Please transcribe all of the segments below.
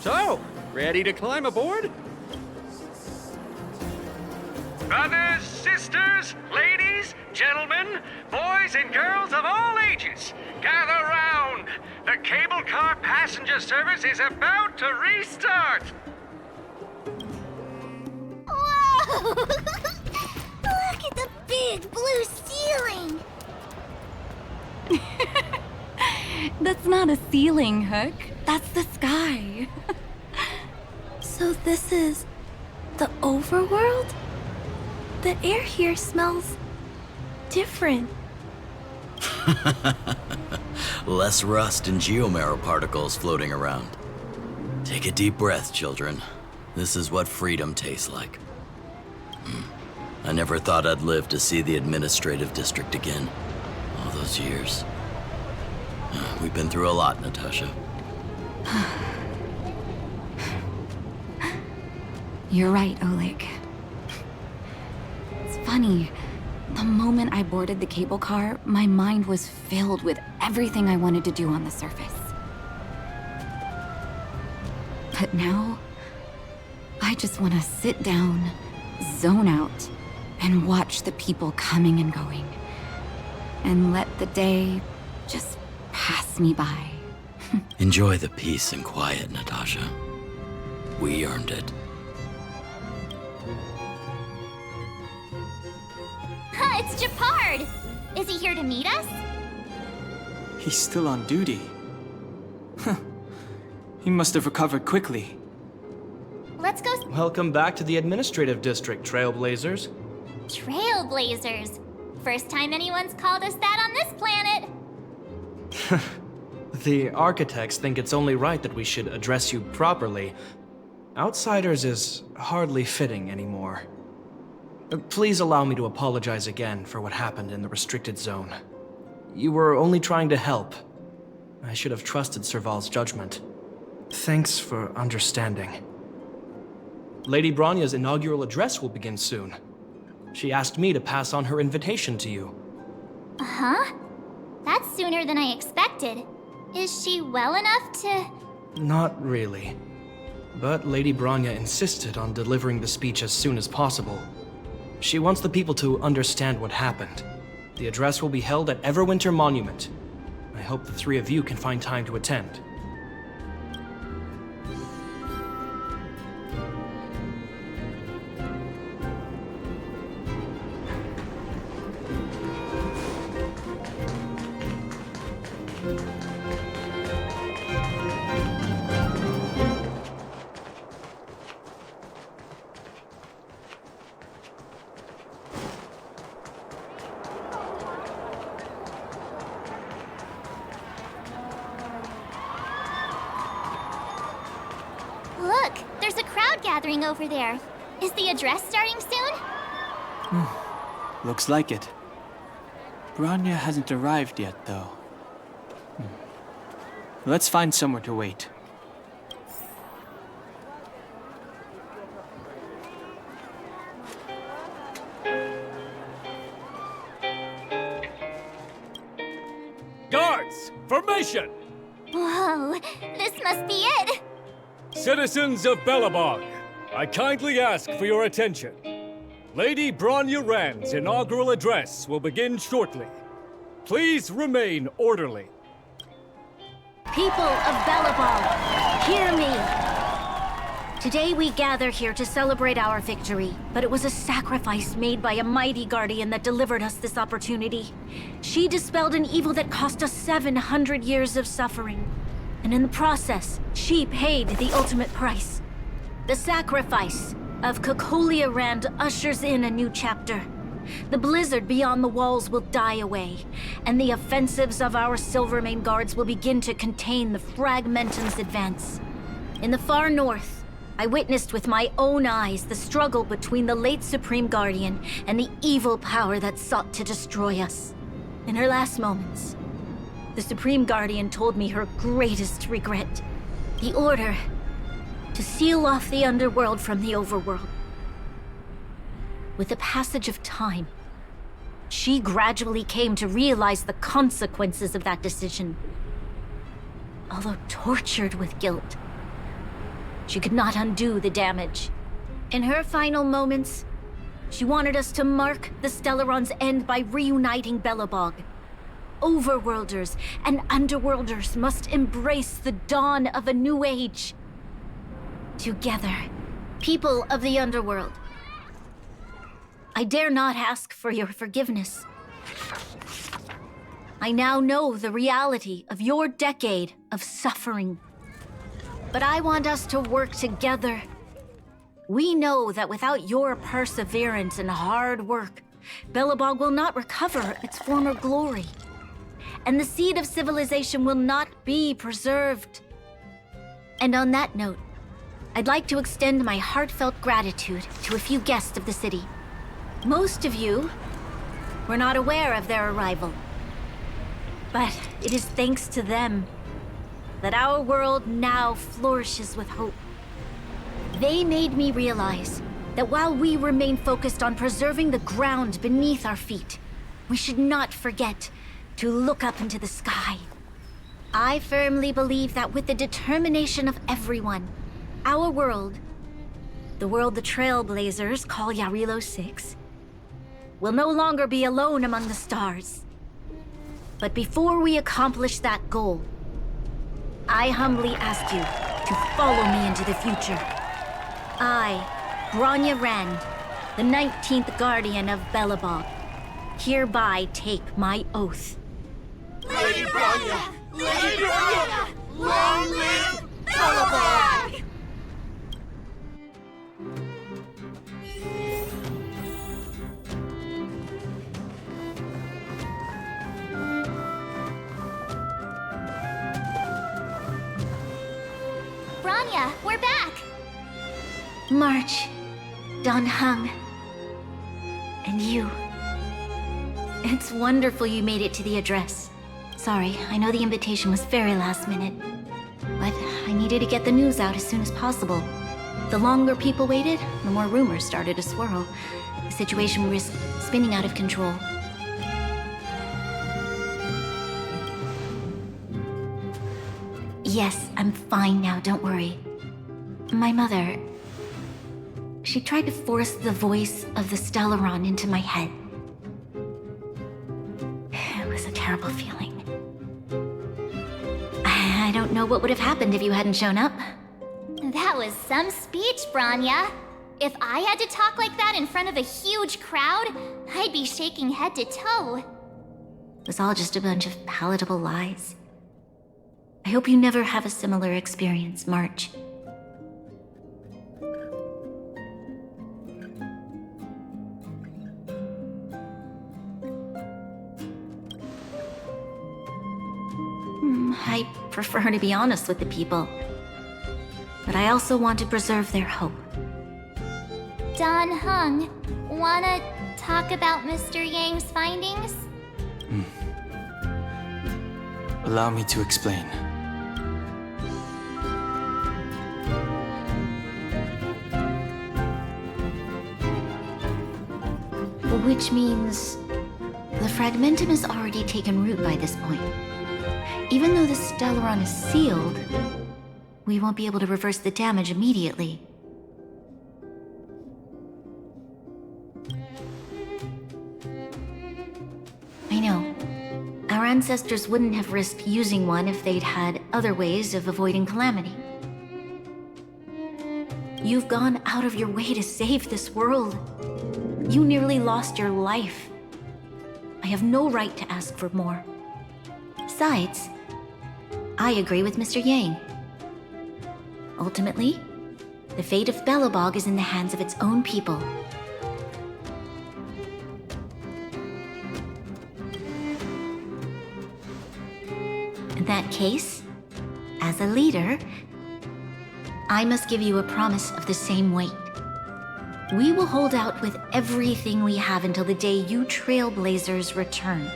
So, ready to climb aboard? Brothers, sisters, ladies, gentlemen, boys and girls of all ages, gather round. The cable car passenger service is about to restart. Whoa! Look at the big blue ceiling! That's not a ceiling, Hook. That's the sky. So this is the overworld? The air here smells different. Less rust and geomarrow particles floating around. Take a deep breath, children. This is what freedom tastes like. I never thought I'd live to see the administrative district again. All those years. We've been through a lot, Natasha. You're right, Oleg. It's funny. The moment I boarded the cable car, my mind was filled with everything I wanted to do on the surface. But now, I just want to sit down, zone out, and watch the people coming and going. And let the day just pass me by. Enjoy the peace and quiet, Natasha. We earned it. It's Japard! Is he here to meet us? He's still on duty. Huh. He must have recovered quickly. Let's go Welcome back to the administrative district, Trailblazers. Trailblazers. First time anyone's called us that on this planet. The architects think it's only right that we should address you properly. Outsiders is hardly fitting anymore. Please allow me to apologize again for what happened in the restricted zone. You were only trying to help. I should have trusted Serval's judgment. Thanks for understanding. Lady Bronya's inaugural address will begin soon. She asked me to pass on her invitation to you. Huh? That's sooner than I expected. Is she well enough to... Not really. But Lady Bronya insisted on delivering the speech as soon as possible. She wants the people to understand what happened. The address will be held at Everwinter Monument. I hope the three of you can find time to attend. Look, there's a crowd gathering over there. Is the address starting soon? Looks like it. Bronya hasn't arrived yet, though. Let's find somewhere to wait. Guards, formation! Whoa, this must be it! Citizens of Belobog, I kindly ask for your attention. Lady Bronya Rand's inaugural address will begin shortly. Please remain orderly. People of Belobog, hear me! Today we gather here to celebrate our victory, but it was a sacrifice made by a mighty guardian that delivered us this opportunity. She dispelled an evil that cost us 700 years of suffering. And in the process, she paid the ultimate price. The sacrifice of Kokolia Rand ushers in a new chapter. The blizzard beyond the walls will die away, and the offensives of our Silvermane guards will begin to contain the Fragmentum's advance. In the far north, I witnessed with my own eyes the struggle between the late Supreme Guardian and the evil power that sought to destroy us. In her last moments, the Supreme Guardian told me her greatest regret. The order to seal off the underworld from the overworld. With the passage of time, she gradually came to realize the consequences of that decision. Although tortured with guilt, she could not undo the damage. In her final moments, she wanted us to mark the Stellaron's end by reuniting Belobog. Overworlders and Underworlders must embrace the dawn of a new age. Together, people of the Underworld, I dare not ask for your forgiveness. I now know the reality of your decade of suffering. But I want us to work together. We know that without your perseverance and hard work, Belobog will not recover its former glory. And the seed of civilization will not be preserved. And on that note, I'd like to extend my heartfelt gratitude to a few guests of the city. Most of you were not aware of their arrival. But it is thanks to them that our world now flourishes with hope. They made me realize that while we remain focused on preserving the ground beneath our feet, we should not forget to look up into the sky. I firmly believe that with the determination of everyone, our world, the world the Trailblazers call Yarilo 6, will no longer be alone among the stars. But before we accomplish that goal, I humbly ask you to follow me into the future. I, Bronya Rand, the 19th Guardian of Belobog, hereby take my oath. Lady Bronya! Lady Bronya! Long live Belobog! Bronya, we're back! March, Dan Heng, and you. It's wonderful you made it to the address. Sorry, I know the invitation was very last minute, but I needed to get the news out as soon as possible. The longer people waited, the more rumors started to swirl. The situation risked spinning out of control. Yes, I'm fine now, don't worry. My mother... she tried to force the voice of the Stellaron into my head. It was a terrible feeling. I don't know what would have happened if you hadn't shown up. That was some speech, Bronya. If I had to talk like that in front of a huge crowd, I'd be shaking head to toe. It was all just a bunch of palatable lies. I hope you never have a similar experience, March. I prefer to be honest with the people. But I also want to preserve their hope. Dan Heng, wanna talk about Mr. Yang's findings? Allow me to explain. Which means the Fragmentum has already taken root by this point. Even though the Stellaron is sealed, we won't be able to reverse the damage immediately. I know. Our ancestors wouldn't have risked using one if they'd had other ways of avoiding calamity. You've gone out of your way to save this world. You nearly lost your life. I have no right to ask for more. Besides, I agree with Mr. Yang. Ultimately, the fate of Belobog is in the hands of its own people. In that case, as a leader, I must give you a promise of the same weight. We will hold out with everything we have until the day you Trailblazers return.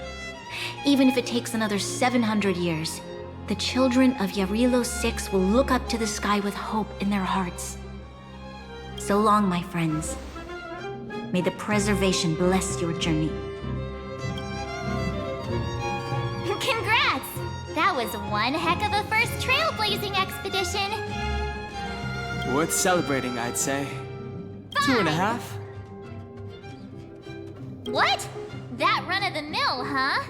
Even if it takes another 700 years, the children of Yarilo 6 will look up to the sky with hope in their hearts. So long, my friends. May the preservation bless your journey. Congrats! That was one heck of a first trailblazing expedition. Worth celebrating, I'd say. 2.5? What? That run-of-the-mill, huh?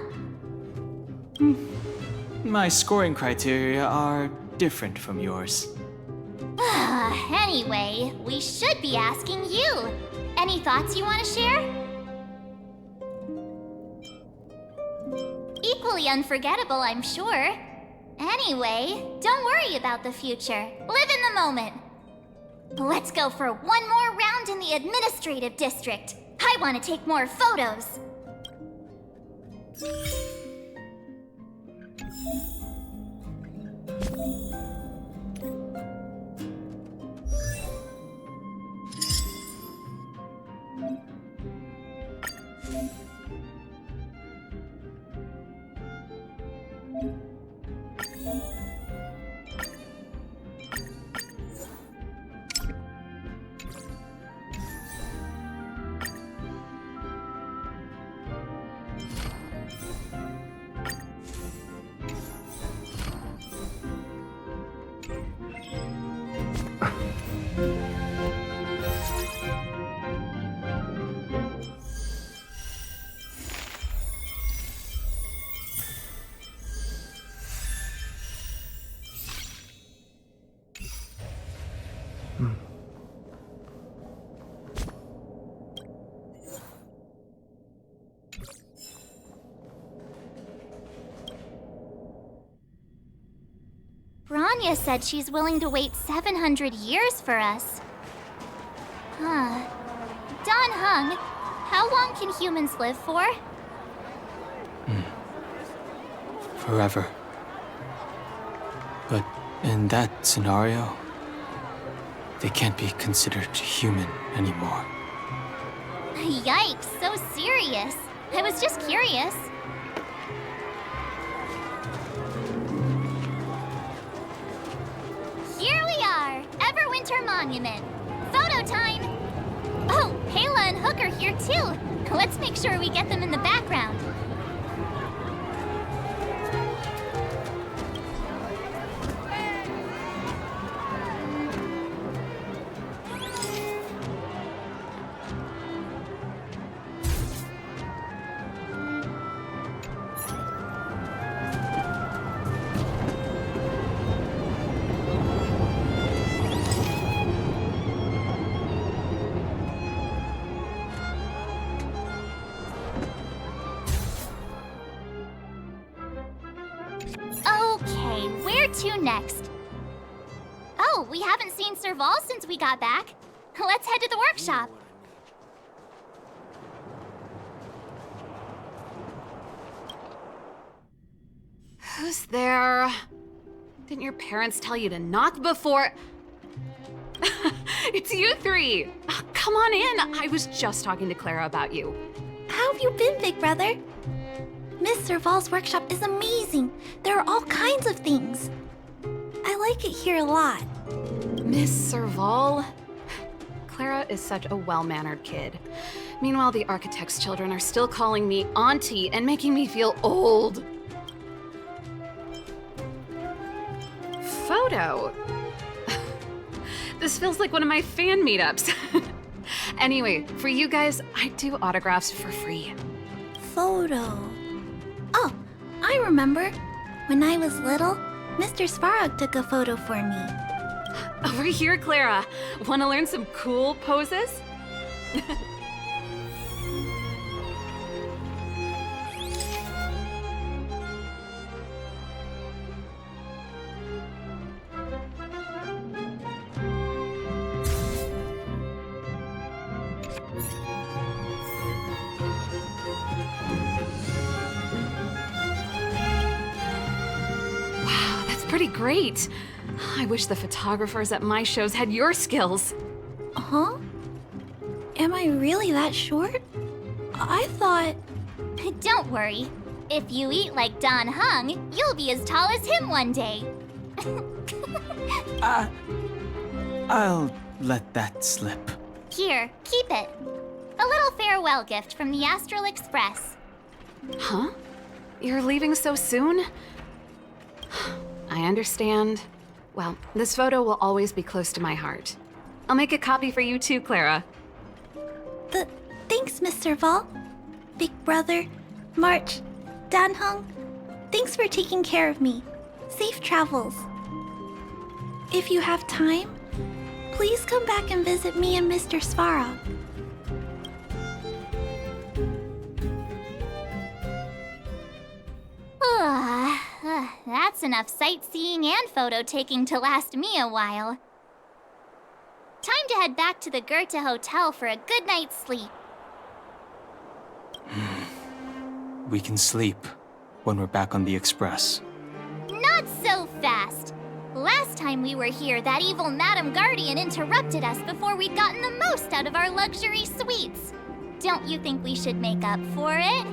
My scoring criteria are different from yours. Anyway, we should be asking you. Any thoughts you want to share? Equally unforgettable, I'm sure. Anyway, don't worry about the future. Live in the moment. Let's go for one more round in the administrative district. I want to take more photos. Bronya said she's willing to wait 700 years for us. Huh. Don Hung, how long can humans live for? Forever. But in that scenario, they can't be considered human anymore. Yikes, so serious. I was just curious. Here we are, Everwinter Monument. Photo time! Oh, Pela and Hook are here too. Let's make sure we get them in the background. Okay, where to next? Oh, we haven't seen Serval since we got back. Let's head to the workshop. Who's there? Didn't your parents tell you to knock before? It's you three. Oh, come on in. I was just talking to Clara about you. How have you been, big brother? Miss Serval's workshop is amazing. There are all kinds of things. I like it here a lot. Miss Serval? Clara is such a well-mannered kid. Meanwhile, the architect's children are still calling me auntie and making me feel old. Photo? This feels like one of my fan meetups. Anyway, for you guys, I do autographs for free. Photo. Oh, I remember. When I was little, Mr. Svarog took a photo for me. Over here, Clara. Want to learn some cool poses? Pretty great. I wish the photographers at my shows had your skills. Huh? Am I really that short? I thought... Don't worry. If you eat like Don Hung, you'll be as tall as him one day. I'll let that slip. Here, keep it. A little farewell gift from the Astral Express. Huh? You're leaving so soon? I understand. Well, this photo will always be close to my heart. I'll make a copy for you too, Clara. Thanks, Miss Serval. Big Brother, March, Danhong. Thanks for taking care of me. Safe travels. If you have time, please come back and visit me and Mr. Svara. That's enough sightseeing and photo taking to last me a while. Time to head back to the Goethe Hotel for a good night's sleep. We can sleep when we're back on the Express. Not so fast! Last time we were here, that evil Madam Guardian interrupted us before we'd gotten the most out of our luxury suites. Don't you think we should make up for it?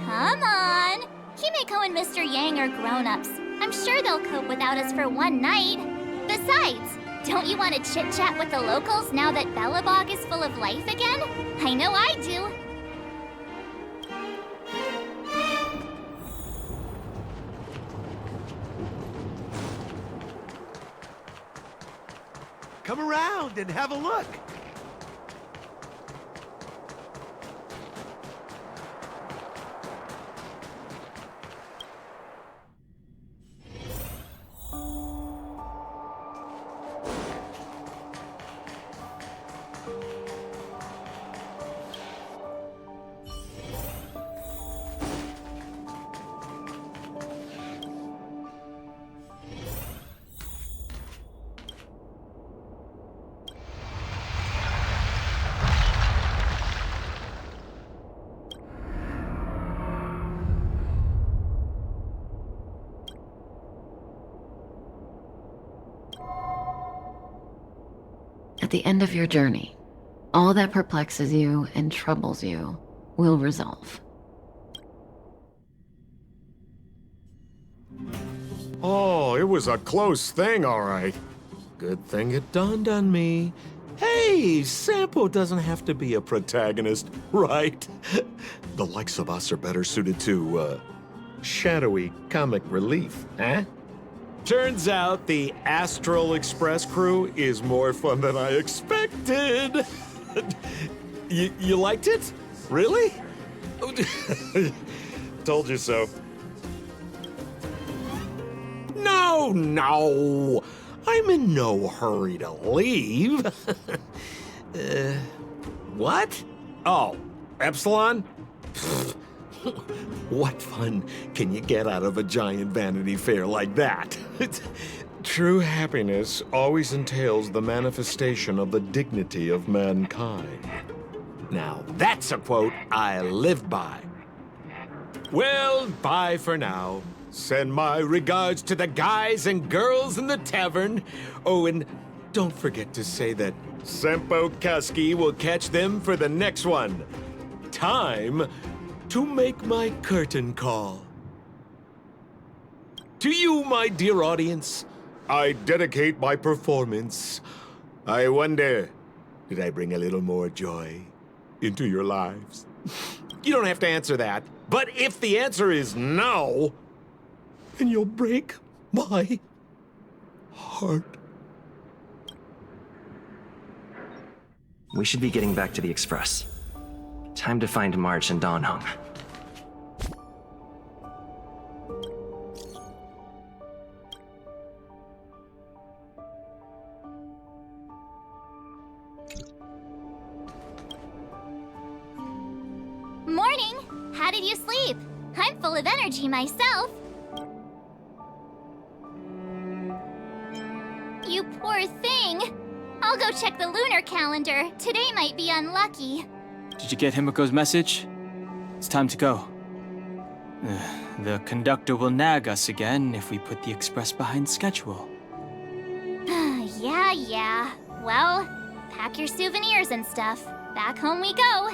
Come on! Himeko and Mr. Yang are grown-ups. I'm sure they'll cope without us for one night. Besides, don't you want to chit-chat with the locals now that Belobog is full of life again? I know I do. Come around and have a look. At the end of your journey, all that perplexes you and troubles you will resolve. Oh, it was a close thing, all right. Good thing it dawned on me. Hey, Sampo doesn't have to be a protagonist, right? The likes of us are better suited to, shadowy comic relief, eh? Turns out the Astral Express crew is more fun than I expected. You liked it? Really? Told you so. No! I'm in no hurry to leave. What? Oh, Epsilon? What fun can you get out of a giant Vanity Fair like that? True happiness always entails the manifestation of the dignity of mankind. Now, that's a quote I live by. Well, bye for now. Send my regards to the guys and girls in the tavern. Oh, and don't forget to say that Sempo Kaski will catch them for the next one. Time to make my curtain call. To you, my dear audience, I dedicate my performance. I wonder, did I bring a little more joy into your lives? You don't have to answer that, but if the answer is no, then you'll break my heart. We should be getting back to the Express. Time to find March and Danhong. Morning! How did you sleep? I'm full of energy myself. You poor thing. I'll go check the lunar calendar. Today might be unlucky. Did you get Himiko's message? It's time to go. The conductor will nag us again if we put the express behind schedule. Yeah. Well, pack your souvenirs and stuff. Back home we go.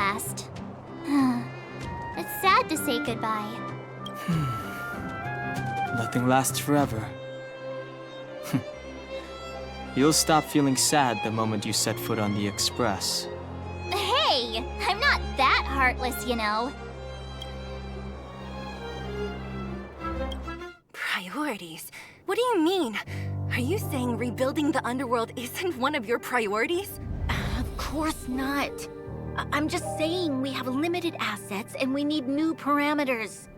last. It's sad to say goodbye. Nothing lasts forever. You'll stop feeling sad the moment you set foot on the Express. Hey, I'm not that heartless, you know. Priorities? What do you mean? Are you saying rebuilding the underworld isn't one of your priorities? Of course not. I'm just saying we have limited assets and we need new parameters.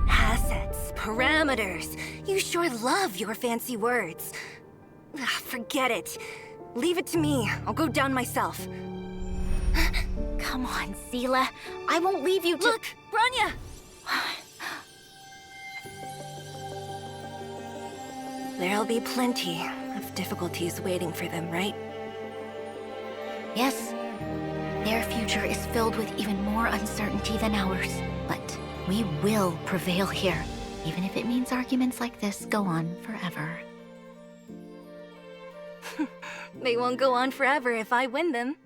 Assets, parameters. You sure love your fancy words. Forget it. Leave it to me. I'll go down myself. Come on, Seela. I won't leave you to— Look, Bronya! There'll be plenty of difficulties waiting for them, right? Yes. Their future is filled with even more uncertainty than ours. But we will prevail here, even if it means arguments like this go on forever. They won't go on forever if I win them.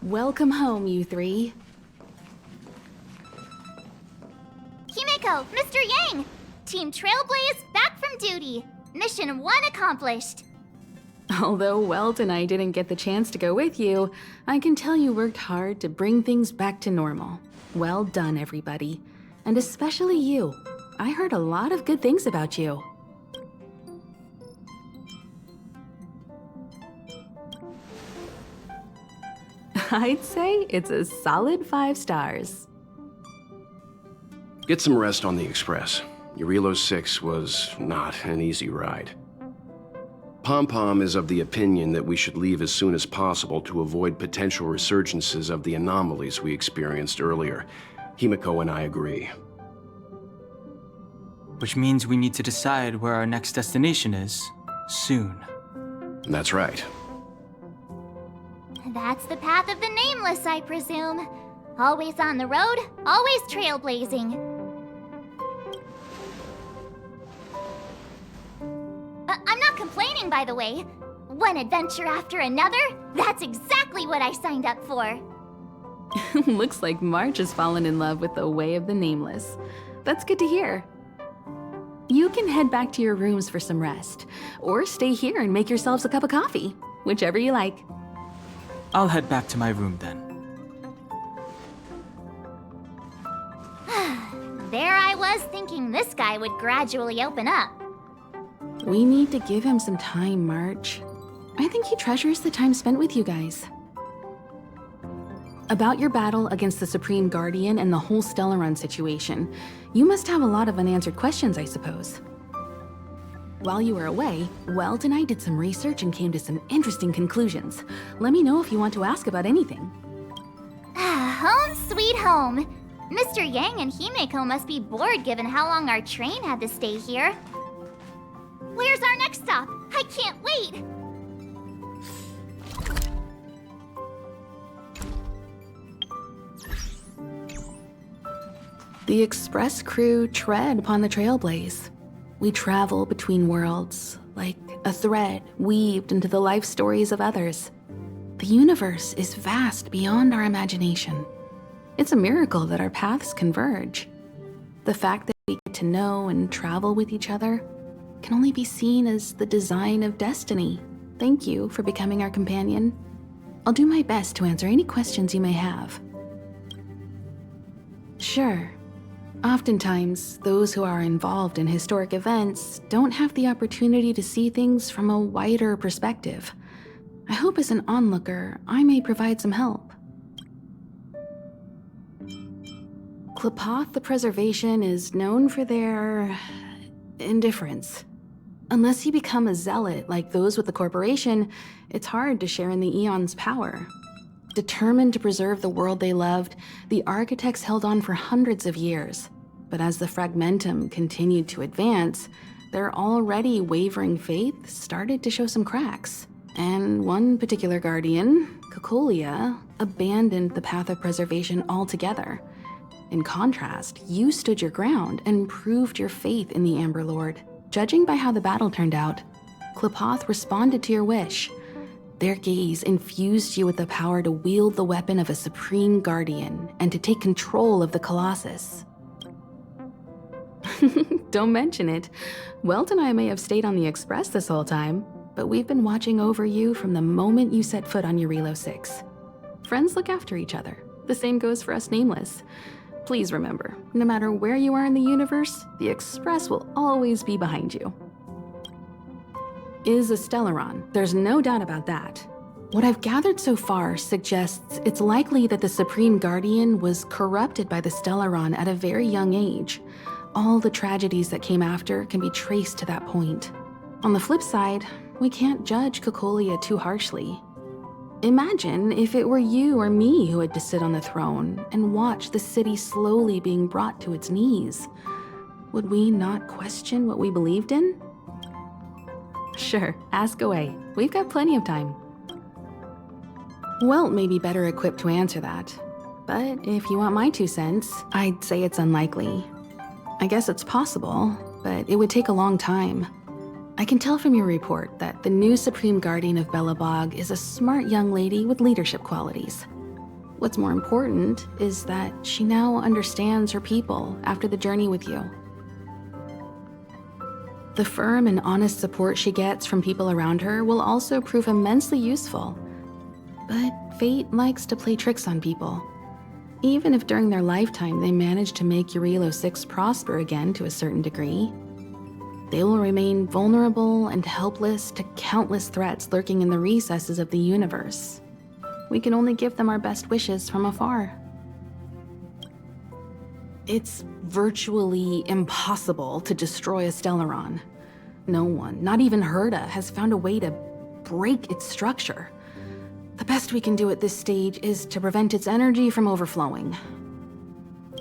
Welcome home, you three. Himeko, Mr. Yang! Team Trailblaze back from duty. Mission 1 accomplished. Although Welt and I didn't get the chance to go with you, I can tell you worked hard to bring things back to normal. Well done, everybody. And especially you. I heard a lot of good things about you. I'd say it's a solid 5 stars. Get some rest on the Express. Eurilo 6 was not an easy ride. Pom-Pom is of the opinion that we should leave as soon as possible to avoid potential resurgences of the anomalies we experienced earlier. Himeko and I agree. Which means we need to decide where our next destination is, soon. That's right. That's the path of the Nameless, I presume. Always on the road, always trailblazing. I'm not complaining, by the way. One adventure after another, that's exactly what I signed up for. Looks like March has fallen in love with the Way of the Nameless. That's good to hear. You can head back to your rooms for some rest, or stay here and make yourselves a cup of coffee, whichever you like. I'll head back to my room then. There I was thinking this guy would gradually open up. We need to give him some time, March. I think he treasures the time spent with you guys. About your battle against the Supreme Guardian and the whole Stellaron situation, you must have a lot of unanswered questions, I suppose. While you were away, Welt and I did some research and came to some interesting conclusions. Let me know if you want to ask about anything. Home sweet home. Mr. Yang and Himeko must be bored given how long our train had to stay here. Where's our next stop? I can't wait! The Express crew tread upon the Trailblaze. We travel between worlds, like a thread weaved into the life stories of others. The universe is vast beyond our imagination. It's a miracle that our paths converge. The fact that we get to know and travel with each other can only be seen as the design of destiny. Thank you for becoming our companion. I'll do my best to answer any questions you may have. Sure. Oftentimes, those who are involved in historic events don't have the opportunity to see things from a wider perspective. I hope as an onlooker, I may provide some help. Qlipoth the Preservation is known for their indifference. Unless you become a zealot like those with the corporation, it's hard to share in the Aeon's power. Determined to preserve the world they loved, the architects held on for hundreds of years. But as the Fragmentum continued to advance, their already wavering faith started to show some cracks. And one particular guardian, Cocolia, abandoned the path of preservation altogether. In contrast, you stood your ground and proved your faith in the Amber Lord. Judging by how the battle turned out, Qlipoth responded to your wish. Their gaze infused you with the power to wield the weapon of a supreme guardian and to take control of the Colossus. Don't mention it. Welt and I may have stayed on the Express this whole time, but we've been watching over you from the moment you set foot on Eurilo 6. Friends look after each other. The same goes for us Nameless. Please remember, no matter where you are in the universe, the Express will always be behind you. Is a Stellaron, there's no doubt about that. What I've gathered so far suggests it's likely that the Supreme Guardian was corrupted by the Stellaron at a very young age. All the tragedies that came after can be traced to that point. On the flip side, we can't judge Cocolia too harshly. Imagine if it were you or me who had to sit on the throne and watch the city slowly being brought to its knees. Would we not question what we believed in? Sure, ask away. We've got plenty of time. Welt may be better equipped to answer that, but if you want my 2 cents, I'd say it's unlikely. I guess it's possible, but it would take a long time. I can tell from your report that the new Supreme Guardian of Belobog is a smart young lady with leadership qualities. What's more important is that she now understands her people after the journey with you. The firm and honest support she gets from people around her will also prove immensely useful. But fate likes to play tricks on people. Even if during their lifetime they manage to make Eurilo 6 prosper again to a certain degree, they will remain vulnerable and helpless to countless threats lurking in the recesses of the universe. We can only give them our best wishes from afar. It's virtually impossible to destroy a Stellaron. No one, not even Herta, has found a way to break its structure. The best we can do at this stage is to prevent its energy from overflowing.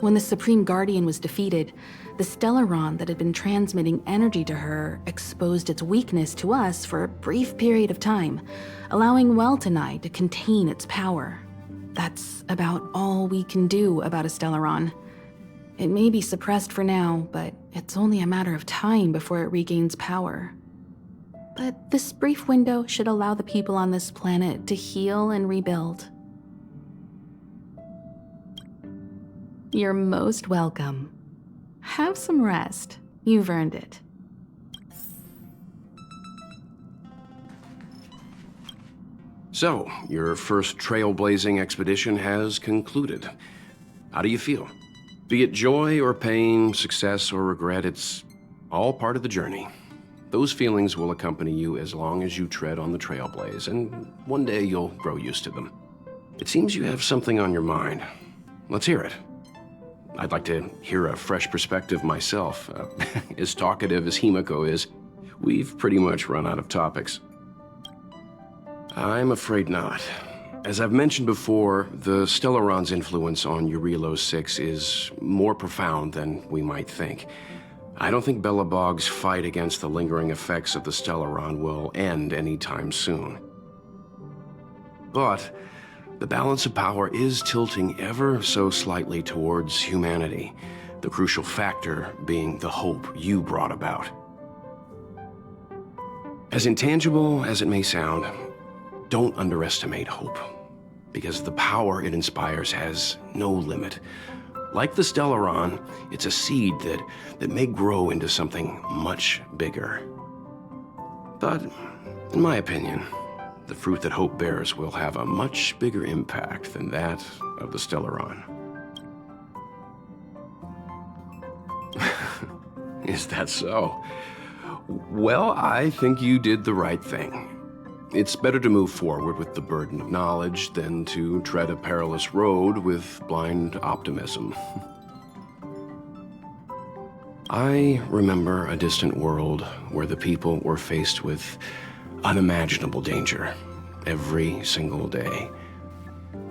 When the Supreme Guardian was defeated, the Stellaron that had been transmitting energy to her exposed its weakness to us for a brief period of time, allowing Welt and I to contain its power. That's about all we can do about a Stellaron. It may be suppressed for now, but it's only a matter of time before it regains power. But this brief window should allow the people on this planet to heal and rebuild. You're most welcome. Have some rest. You've earned it. So, your first trailblazing expedition has concluded. How do you feel? Be it joy or pain, success or regret, it's all part of the journey. Those feelings will accompany you as long as you tread on the trailblaze, and one day you'll grow used to them. It seems you have something on your mind. Let's hear it. I'd like to hear a fresh perspective myself. As talkative as Himiko is, we've pretty much run out of topics. I'm afraid not. As I've mentioned before, the Stellaron's influence on Eurilo 6 is more profound than we might think. I don't think Belobog's fight against the lingering effects of the Stellaron will end anytime soon. But the balance of power is tilting ever so slightly towards humanity, the crucial factor being the hope you brought about. As intangible as it may sound, don't underestimate hope, because the power it inspires has no limit. Like the Stellaron, it's a seed that may grow into something much bigger. But, in my opinion, the fruit that hope bears will have a much bigger impact than that of the Stellaron. Is that so? Well, I think you did the right thing. It's better to move forward with the burden of knowledge than to tread a perilous road with blind optimism. I remember a distant world where the people were faced with unimaginable danger every single day.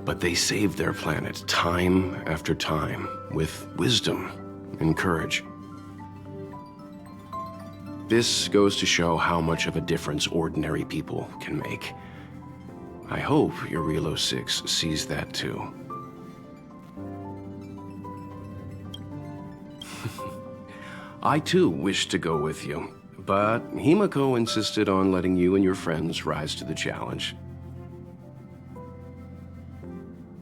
But they saved their planet time after time with wisdom and courage. This goes to show how much of a difference ordinary people can make. I hope Eurilo 6 sees that too. I too wished to go with you, but Himiko insisted on letting you and your friends rise to the challenge.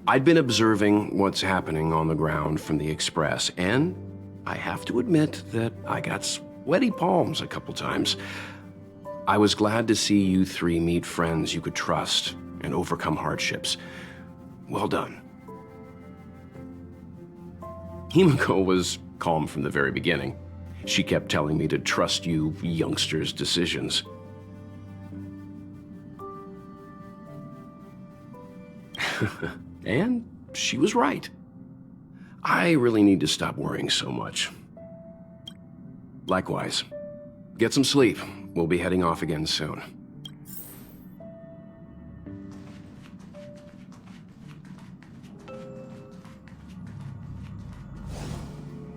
I'd been observing what's happening on the ground from the Express, and I have to admit that I got sweaty palms a couple times. I was glad to see you three meet friends you could trust and overcome hardships. Well done. Himiko was calm from the very beginning. She kept telling me to trust you youngsters' decisions. And she was right. I really need to stop worrying so much. Likewise. Get some sleep. We'll be heading off again soon.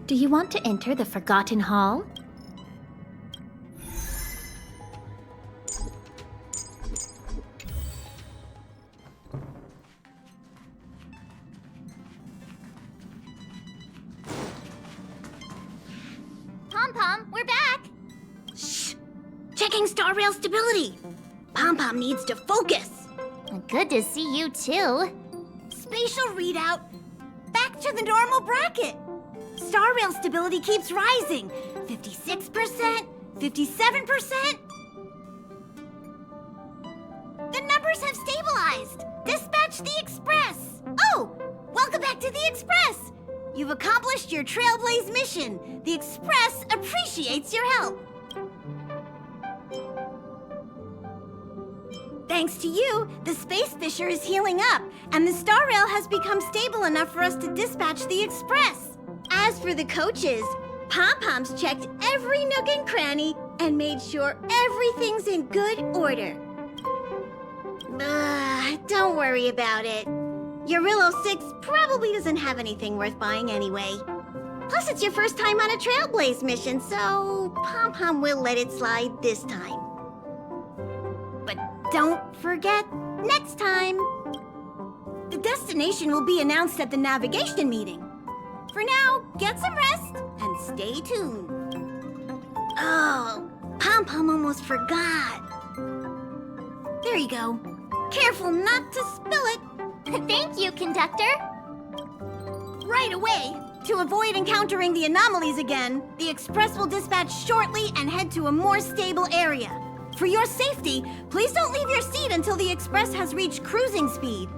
Do you want to enter the Forgotten Hall? Pom-Pom, we're back! Shh! Checking star rail stability! Pom-Pom needs to focus! Good to see you too. Spatial readout back to the normal bracket. Star rail stability keeps rising. 56%, 57%. The numbers have stabilized. Dispatch the Express. Oh, welcome back to the Express. You've accomplished your Trailblaze mission. The Express appreciates your help. Thanks to you, the Space Fisher is healing up, and the Star Rail has become stable enough for us to dispatch the Express. As for the coaches, Pom-Pom's checked every nook and cranny and made sure everything's in good order. Don't worry about it. Your Rillo 6 probably doesn't have anything worth buying anyway. Plus, it's your first time on a Trailblaze mission, so Pom-Pom will let it slide this time. But don't forget, next time. The destination will be announced at the navigation meeting. For now, get some rest and stay tuned. Oh, Pom-Pom almost forgot. There you go. Careful not to spill it. Thank you, conductor. Right away. To avoid encountering the anomalies again, the Express will dispatch shortly and head to a more stable area. For your safety, please don't leave your seat until the Express has reached cruising speed.